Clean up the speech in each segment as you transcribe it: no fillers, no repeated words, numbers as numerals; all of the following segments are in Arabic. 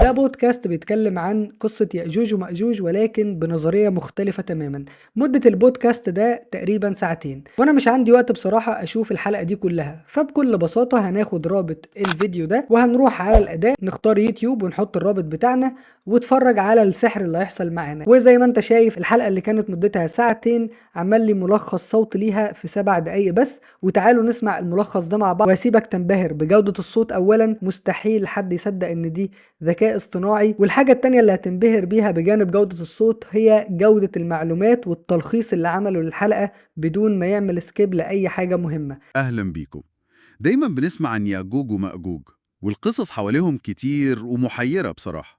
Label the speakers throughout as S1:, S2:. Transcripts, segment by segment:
S1: ده بودكاست بيتكلم عن قصة يأجوج ومأجوج ولكن بنظرية مختلفة تماما. مدة البودكاست ده تقريبا ساعتين، وانا مش عندي وقت بصراحة اشوف الحلقة دي كلها، فبكل بساطة هناخد رابط الفيديو ده وهنروح على الأداة نختار يوتيوب ونحط الرابط بتاعنا واتفرج على السحر اللي هيحصل معانا. وزي ما انت شايف الحلقة اللي كانت مدتها ساعتين عمل لي ملخص صوت ليها في 7 دقايق بس. وتعالوا نسمع الملخص ده مع بعض وهسيبك تنبهر بجودة الصوت. اولا مستحيل حد يصدق ان دي ذكاء اصطناعي، والحاجة التانية اللي هتنبهر بيها بجانب جودة الصوت هي جودة المعلومات والتلخيص اللي عمله للحلقة بدون ما يعمل سكيب لأي حاجة مهمة.
S2: أهلا بيكم. دايما بنسمع عن يأجوج ومأجوج، والقصص حواليهم كتير ومحيرة بصراحة.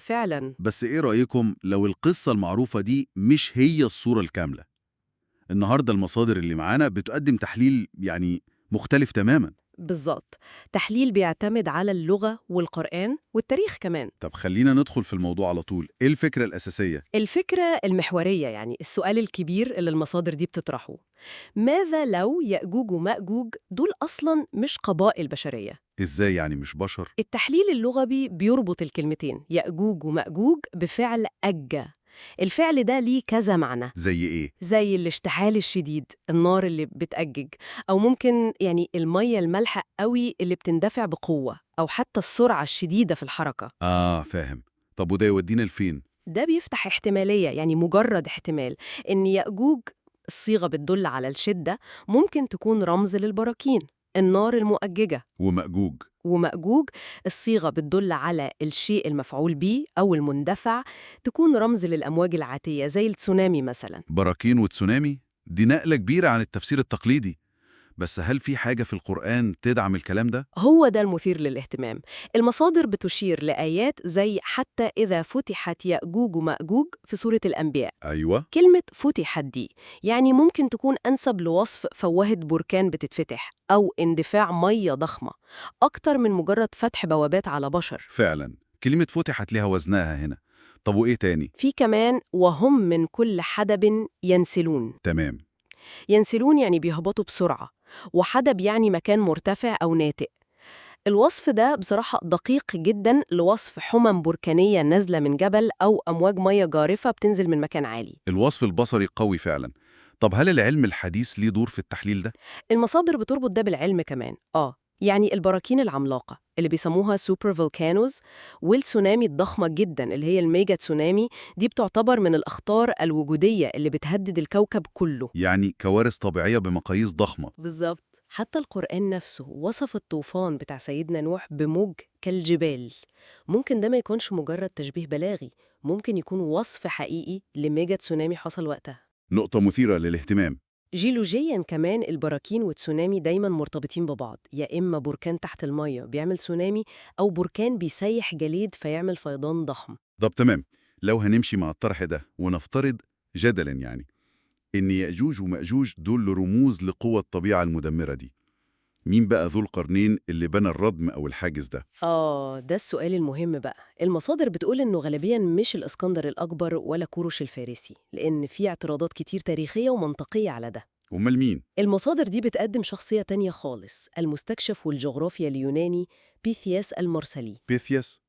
S3: فعلا.
S2: بس إيه رأيكم لو القصة المعروفة دي مش هي الصورة الكاملة؟ النهاردة المصادر اللي معانا بتقدم تحليل مختلف تماما.
S3: بالظبط. تحليل بيعتمد على اللغة والقرآن والتاريخ كمان.
S2: طب خلينا ندخل في الموضوع على طول. إيه الفكرة الأساسية؟
S3: الفكرة المحورية، يعني السؤال الكبير اللي المصادر دي بتطرحه: ماذا لو يأجوج ومأجوج دول أصلاً مش قبائل بشرية؟
S2: إزاي يعني مش بشر؟
S3: التحليل اللغوي بيربط الكلمتين يأجوج ومأجوج بفعل أجة. الفعل ده ليه كذا معنى،
S2: زي إيه؟
S3: زي الاشتعال الشديد، النار اللي بتأجج، أو ممكن يعني المية المالحة قوي اللي بتندفع بقوة، أو حتى السرعة الشديدة في الحركة.
S2: فاهم. طب وده يودينا لفين؟
S3: ده بيفتح احتمالية، يعني مجرد احتمال، إن يأجوج، الصيغة بتدل على الشدة، ممكن تكون رمز للبراكين، النار المؤججة.
S2: ومأجوج؟
S3: ومأجوج، الصيغة بتدل على الشيء المفعول به أو المندفع، تكون رمز للأمواج العاتية زي التسونامي مثلا.
S2: براكين وتسونامي؟ دي نقلة كبيرة عن التفسير التقليدي. بس هل في حاجة في القرآن تدعم الكلام ده؟
S3: هو ده المثير للاهتمام. المصادر بتشير لآيات زي حتى إذا فتحت يأجوج ومأجوج في سورة الأنبياء.
S2: أيوة.
S3: كلمة فتحت دي يعني ممكن تكون أنسب لوصف فوهة بركان بتتفتح أو اندفاع مية ضخمة، أكتر من مجرد فتح بوابات على بشر.
S2: فعلا كلمة فتحت لها وزنها هنا. طب وإيه تاني؟
S3: في كمان وهم من كل حدب ينسلون.
S2: تمام.
S3: ينسلون يعني بيهبطوا بسرعة، وحدب يعني مكان مرتفع أو ناتئ. الوصف ده بصراحة دقيق جدا لوصف حمم بركانية نازلة من جبل أو أمواج مية جارفة بتنزل من مكان عالي.
S2: الوصف البصري قوي فعلا. طب هل العلم الحديث ليه دور في التحليل ده؟
S3: المصادر بتربط ده بالعلم كمان. يعني البراكين العملاقة اللي بيسموها سوبر فولكانوز، والتسونامي الضخمة جدا اللي هي الميجا تسونامي، دي بتعتبر من الأخطار الوجودية اللي بتهدد الكوكب كله.
S2: يعني كوارث طبيعية بمقاييس ضخمة.
S3: بالظبط. حتى القرآن نفسه وصف الطوفان بتاع سيدنا نوح بموج كالجبال. ممكن ده ما يكونش مجرد تشبيه بلاغي، ممكن يكون وصف حقيقي لميجا تسونامي حصل وقتها.
S2: نقطة مثيرة للاهتمام.
S3: جيولوجياً كمان البراكين والتسونامي دايماً مرتبطين ببعض، يا إما بركان تحت المية بيعمل تسونامي، أو بركان بيسيح جليد فيعمل فيضان ضخم.
S2: طب تمام. لو هنمشي مع الطرح ده ونفترض جدلا إن يأجوج ومأجوج دول رموز لقوة الطبيعة المدمرة دي، مين بقى ذو القرنين اللي بنى الردم أو الحاجز ده؟
S3: ده السؤال المهم بقى. المصادر بتقول إنه غالبياً مش الإسكندر الأكبر ولا كوروش الفارسي، لأن في اعتراضات كتير تاريخية ومنطقية على ده.
S2: أمال مين؟
S3: المصادر دي بتقدم شخصية تانية خالص، المستكشف والجغرافيا اليوناني بيثياس المرسلي.
S2: بيثياس؟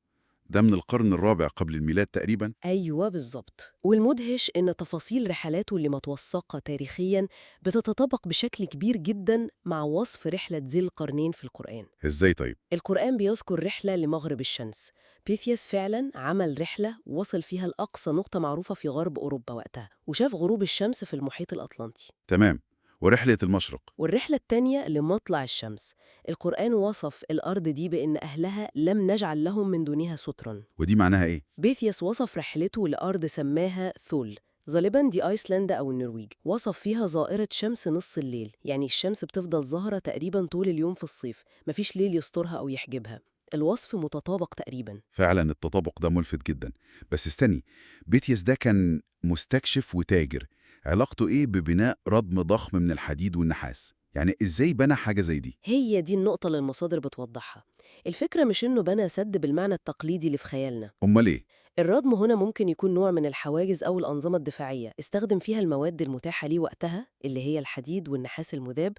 S2: ده من القرن الرابع قبل الميلاد تقريبا.
S3: أيوة بالظبط. والمدهش إن تفاصيل رحلاته اللي متوثقة تاريخياً بتتطابق بشكل كبير جداً مع وصف رحلة ذي القرنين في القرآن.
S2: إزاي طيب؟
S3: القرآن بيذكر رحلة لمغرب الشمس. بيثياس فعلاً عمل رحلة وصل فيها لأقصى نقطة معروفة في غرب أوروبا وقتها، وشاف غروب الشمس في المحيط الأطلنطي.
S2: تمام. ورحلة المشرق؟
S3: والرحلة التانية لمطلع الشمس، القرآن وصف الأرض دي بأن أهلها لم نجعل لهم من دونها سترا.
S2: ودي معناها إيه؟
S3: بيثيس وصف رحلته لأرض سماها ثول، غالبا دي أيسلندا أو النرويج. وصف فيها ظاهرة شمس نص الليل، يعني الشمس بتفضل ظاهرة تقريبا طول اليوم في الصيف، مفيش ليل يسترها أو يحجبها. الوصف متطابق تقريبا.
S2: فعلا التطابق ده ملفت جدا. بس استني، بيثيس ده كان مستكشف وتاجر، علاقته إيه ببناء ردم ضخم من الحديد والنحاس؟ يعني إزاي بنى حاجة زي دي؟
S3: هي دي النقطة اللي المصادر بتوضحها. الفكرة مش إنه بنى سد بالمعنى التقليدي اللي في خيالنا.
S2: أمال إيه؟
S3: الردم هنا ممكن يكون نوع من الحواجز أو الأنظمة الدفاعية استخدم فيها المواد المتاحة ليه وقتها، اللي هي الحديد والنحاس المذاب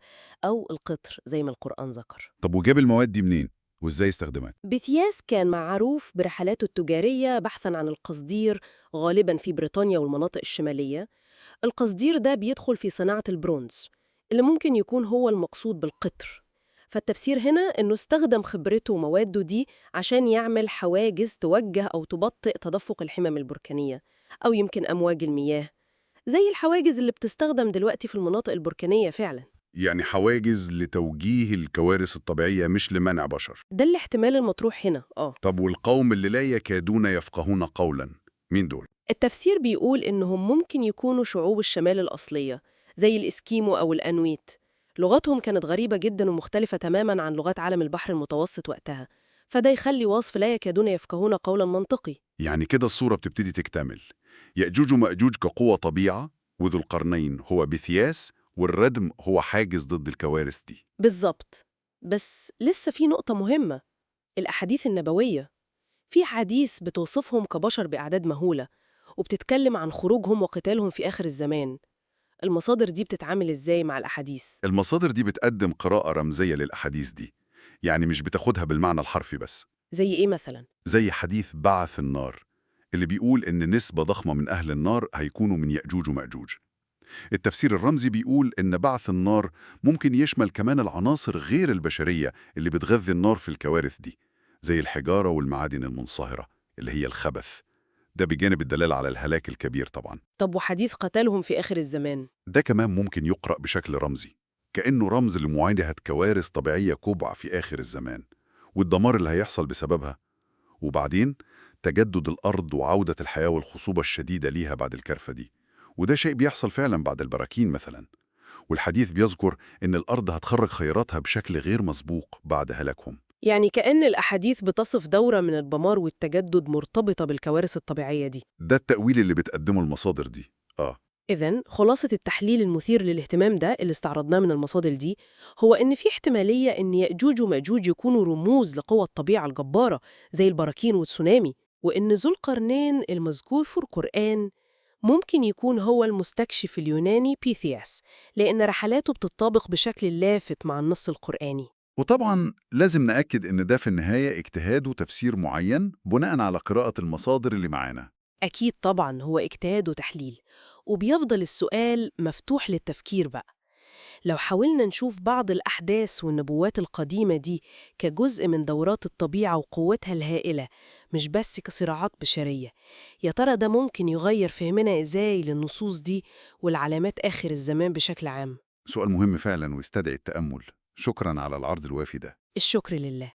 S3: أو القطر زي ما القرآن ذكر.
S2: طب وجاب المواد دي منين؟ وإزاي استخدمها؟
S3: بثياس كان معروف برحلاته التجارية بحثاً عن القصدير غالباً في بريطانيا والمناطق الشمالية. القصدير ده بيدخل في صناعة البرونز اللي ممكن يكون هو المقصود بالقطر. فالتفسير هنا إنه استخدم خبرته ومواده دي عشان يعمل حواجز توجه أو تبطئ تدفق الحمم البركانية أو يمكن أمواج المياه، زي الحواجز اللي بتستخدم دلوقتي في المناطق البركانية فعلاً.
S2: يعني حواجز لتوجيه الكوارث الطبيعية مش لمنع بشر.
S3: ده الاحتمال المطروح هنا.
S2: طب والقوم اللي لا يكادون يفقهون قولا، مين دول؟
S3: التفسير بيقول إنهم ممكن يكونوا شعوب الشمال الأصلية زي الإسكيمو أو الأنويت. لغتهم كانت غريبة جدا ومختلفة تماما عن لغات عالم البحر المتوسط وقتها، فده يخلي وصف لا يكادون يفقهون قولا منطقي.
S2: يعني كده الصورة بتبتدي تكتمل. يأجوج ومأجوج كقوة طبيعة، وذو القرنين هو بثياس، والردم هو حاجز ضد الكوارث دي.
S3: بالظبط. بس لسه في نقطة مهمة، الأحاديث النبوية. في حديث بتوصفهم كبشر بأعداد مهولة وبتتكلم عن خروجهم وقتالهم في آخر الزمان. المصادر دي بتتعامل إزاي مع الأحاديث؟
S2: المصادر دي بتقدم قراءة رمزية للأحاديث دي، يعني مش بتاخدها بالمعنى الحرفي بس.
S3: زي إيه مثلاً؟
S2: زي حديث بعث النار اللي بيقول إن نسبة ضخمة من أهل النار هيكونوا من يأجوج ومأجوج. التفسير الرمزي بيقول إن بعث النار ممكن يشمل كمان العناصر غير البشرية اللي بتغذي النار في الكوارث دي، زي الحجارة والمعادن المنصهرة اللي هي الخبث. ده بجانب الدلالة على الهلاك الكبير طبعاً.
S3: طب وحديث قتالهم في آخر الزمان؟
S2: ده كمان ممكن يقرأ بشكل رمزي، كأنه رمز لمواجهة كوارث طبيعية كبرى في آخر الزمان والدمار اللي هيحصل بسببها، وبعدين تجدد الأرض وعودة الحياة والخصوبة الشديدة ليها بعد الكرفة دي. وده شيء بيحصل فعلا بعد البراكين مثلا. والحديث بيذكر إن الأرض هتخرج خيراتها بشكل غير مسبوق بعد هلاكهم.
S3: يعني كأن الأحاديث بتصف دورة من الدمار والتجدد مرتبطة بالكوارث الطبيعية دي.
S2: ده التأويل اللي بتقدمه المصادر دي.
S3: إذن خلاصة التحليل المثير للاهتمام ده اللي استعرضناه من المصادر دي هو إن في احتمالية إن يأجوج ومأجوج يكونوا رموز لقوى الطبيعة الجبارة زي البراكين والتسونامي، وإن ذو القرنين المذكور في القرآن ممكن يكون هو المستكشف اليوناني بيثياس، لأن رحلاته بتطابق بشكل لافت مع النص القرآني.
S2: وطبعا لازم نأكد إن ده في النهاية اجتهاد وتفسير معين بناء على قراءة المصادر اللي معانا.
S3: أكيد طبعاً هو اجتهاد وتحليل، وبيفضل السؤال مفتوح للتفكير بقى. لو حاولنا نشوف بعض الأحداث والنبوات القديمة دي كجزء من دورات الطبيعة وقوتها الهائلة مش بس كصراعات بشرية، يا ترى ده ممكن يغير فهمنا إزاي للنصوص دي والعلامات آخر الزمان بشكل عام؟
S2: سؤال مهم فعلا ويستدعي التأمل. شكرا على العرض الوافي ده.
S3: الشكر لله.